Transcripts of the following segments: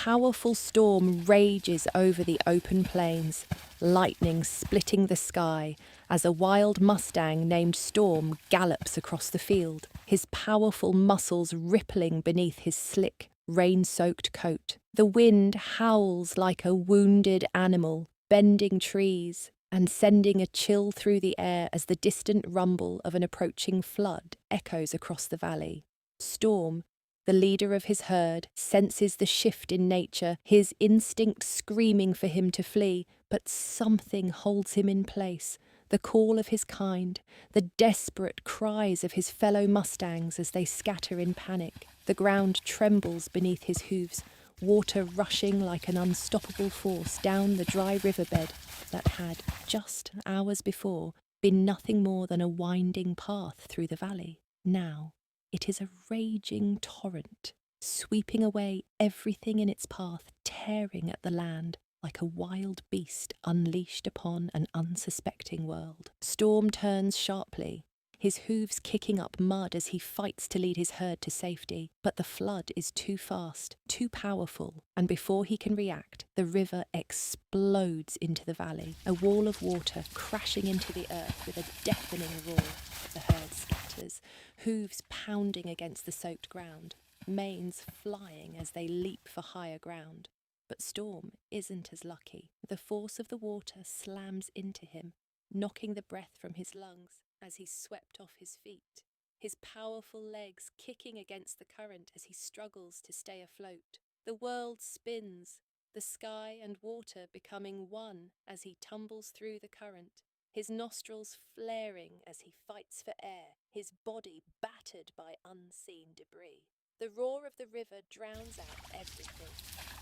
powerful storm rages over the open plains, lightning splitting the sky as a wild Mustang named Storm gallops across the field, his powerful muscles rippling beneath his slick, rain-soaked coat. The wind howls like a wounded animal, bending trees and sending a chill through the air as the distant rumble of an approaching flood echoes across the valley. Storm, the leader of his herd, senses the shift in nature, his instinct screaming for him to flee, but something holds him in place. The call of his kind, the desperate cries of his fellow Mustangs as they scatter in panic. The ground trembles beneath his hooves, water rushing like an unstoppable force down the dry riverbed that had, just hours before, been nothing more than a winding path through the valley. Now, it is a raging torrent, sweeping away everything in its path, tearing at the land like a wild beast unleashed upon an unsuspecting world. Storm turns sharply, his hooves kicking up mud as he fights to lead his herd to safety. But the flood is too fast, too powerful, and before he can react, the river explodes into the valley, a wall of water crashing into the earth with a deafening roar. The herd scatters, hooves pounding against the soaked ground, manes flying as they leap for higher ground. But Storm isn't as lucky. The force of the water slams into him, knocking the breath from his lungs as he's swept off his feet, his powerful legs kicking against the current as he struggles to stay afloat. The world spins, the sky and water becoming one as he tumbles through the current, his nostrils flaring as he fights for air, his body battered by unseen debris. The roar of the river drowns out everything,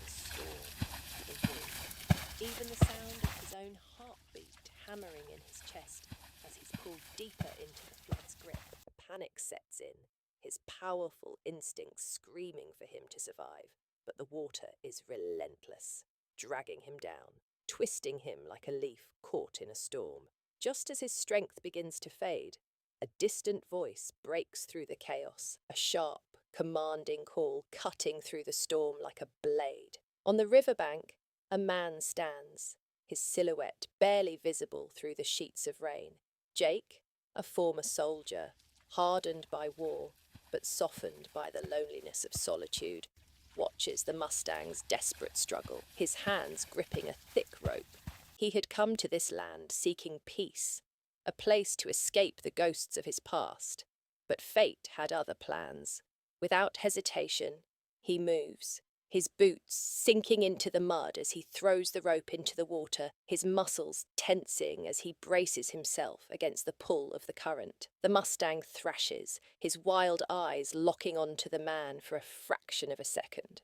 the storm, the wind, even the sound of his own heartbeat hammering in his chest as he's pulled deeper into the flood's grip. Panic sets in, his powerful instincts screaming for him to survive, but the water is relentless, dragging him down, twisting him like a leaf caught in a storm. Just as his strength begins to fade, a distant voice breaks through the chaos, a sharp, commanding call cutting through the storm like a blade. On the riverbank, a man stands, his silhouette barely visible through the sheets of rain. Jake, a former soldier, hardened by war, but softened by the loneliness of solitude, watches the Mustang's desperate struggle, his hands gripping a thick rope. He had come to this land seeking peace, a place to escape the ghosts of his past. But fate had other plans. Without hesitation, he moves, his boots sinking into the mud as he throws the rope into the water, his muscles tensing as he braces himself against the pull of the current. The Mustang thrashes, his wild eyes locking onto the man for a fraction of a second.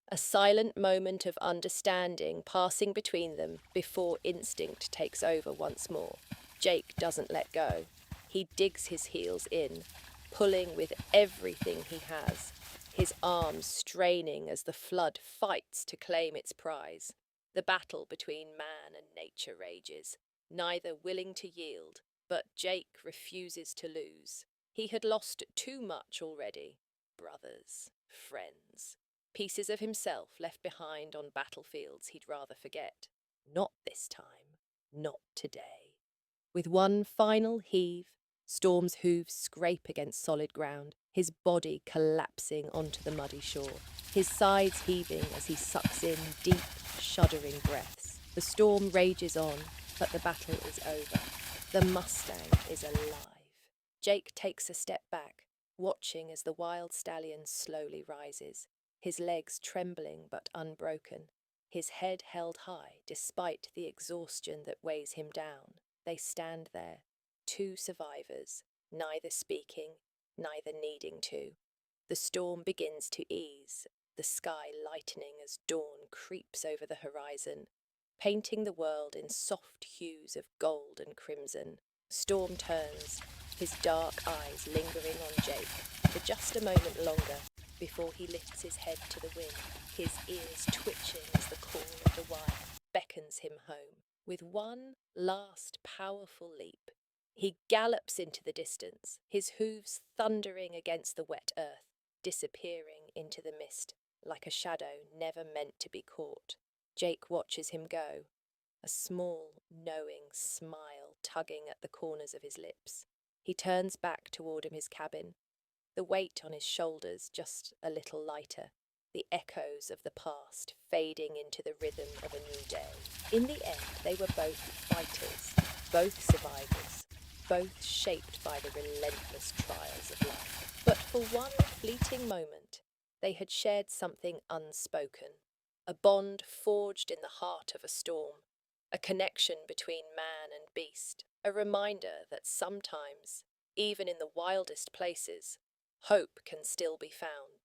A silent moment of understanding passing between them before instinct takes over once more. Jake doesn't let go. He digs his heels in, pulling with everything he has, his arms straining as the flood fights to claim its prize. The battle between man and nature rages, neither willing to yield, but Jake refuses to lose. He had lost too much already. Brothers, friends, pieces of himself left behind on battlefields he'd rather forget. Not this time, not today. With one final heave, Storm's hooves scrape against solid ground, his body collapsing onto the muddy shore, his sides heaving as he sucks in deep, shuddering breaths. The storm rages on, but the battle is over. The Mustang is alive. Jake takes a step back, watching as the wild stallion slowly rises, his legs trembling but unbroken, his head held high despite the exhaustion that weighs him down. They stand there, two survivors, neither speaking, neither needing to. The storm begins to ease, the sky lightening as dawn creeps over the horizon, painting the world in soft hues of gold and crimson. Storm turns, his dark eyes lingering on Jake for just a moment longer before he lifts his head to the wind, his ears twitching as the call of the wild beckons him home. With one last powerful leap, he gallops into the distance, his hooves thundering against the wet earth, disappearing into the mist like a shadow never meant to be caught. Jake watches him go, a small, knowing smile tugging at the corners of his lips. He turns back toward his cabin, the weight on his shoulders just a little lighter, the echoes of the past fading into the rhythm of a new day. In the end, they were both fighters, both survivors, both shaped by the relentless trials of life. But for one fleeting moment, they had shared something unspoken, a bond forged in the heart of a storm, a connection between man and beast, a reminder that sometimes, even in the wildest places, hope can still be found.